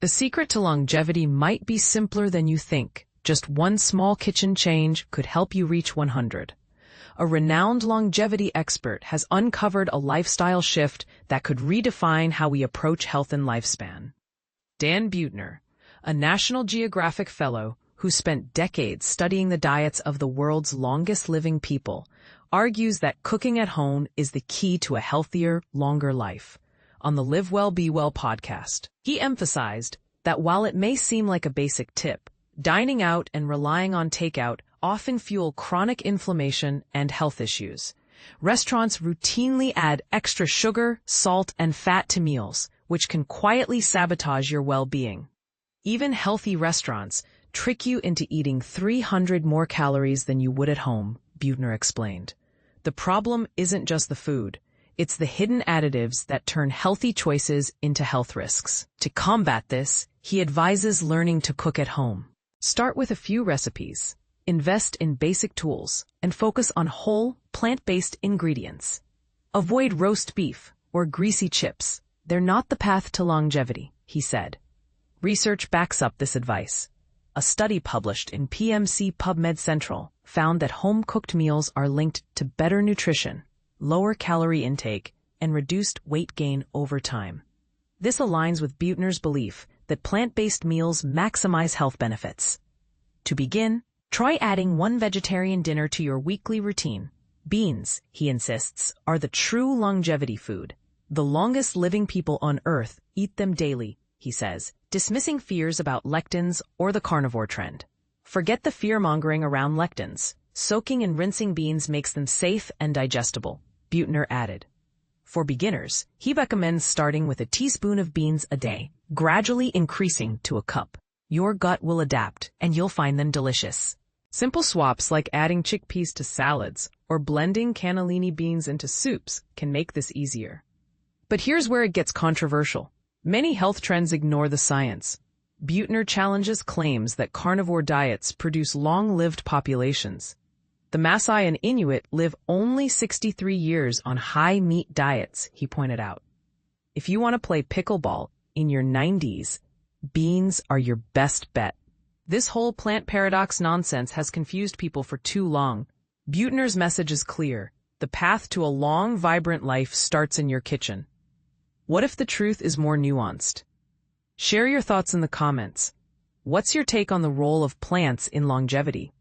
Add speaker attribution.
Speaker 1: The secret to longevity might be simpler than you think. Just one small kitchen change could help you reach 100. A renowned longevity expert has uncovered a lifestyle shift that could redefine how we approach health and lifespan. Dan Buettner, a National Geographic Fellow who spent decades studying the diets of the world's longest-living people, argues that cooking at home is the key to a healthier, longer life. On the Live Well, Be Well podcast, he emphasized that while it may seem like a basic tip, dining out and relying on takeout often fuel chronic inflammation and health issues. Restaurants routinely add extra sugar, salt, and fat to meals, which can quietly sabotage your well-being. Even healthy restaurants trick you into eating 300 more calories than you would at home, Buettner explained. The problem isn't just the food. It's the hidden additives that turn healthy choices into health risks. To combat this, he advises learning to cook at home. Start with a few recipes. Invest in basic tools and focus on whole, plant-based ingredients. Avoid roast beef or greasy chips. They're not the path to longevity, he said. Research backs up this advice. A study published in PMC PubMed Central found that home-cooked meals are linked to better nutrition, lower calorie intake, and reduced weight gain over time. This aligns with Buettner's belief that plant-based meals maximize health benefits. To begin, try adding one vegetarian dinner to your weekly routine. Beans, he insists, are the true longevity food. The longest living people on Earth eat them daily, he says, dismissing fears about lectins or the carnivore trend. Forget the fear-mongering around lectins. Soaking and rinsing beans makes them safe and digestible, Buettner added. For beginners, he recommends starting with a teaspoon of beans a day, gradually increasing to a cup. Your gut will adapt, and you'll find them delicious. Simple swaps like adding chickpeas to salads or blending cannellini beans into soups can make this easier. But here's where it gets controversial. Many health trends ignore the science. Buettner challenges claims that carnivore diets produce long-lived populations. The Maasai and Inuit live only 63 years on high-meat diets, he pointed out. If you want to play pickleball in your 90s, beans are your best bet. This whole plant paradox nonsense has confused people for too long. Buettner's message is clear. The path to a long, vibrant life starts in your kitchen. What if the truth is more nuanced? Share your thoughts in the comments. What's your take on the role of plants in longevity?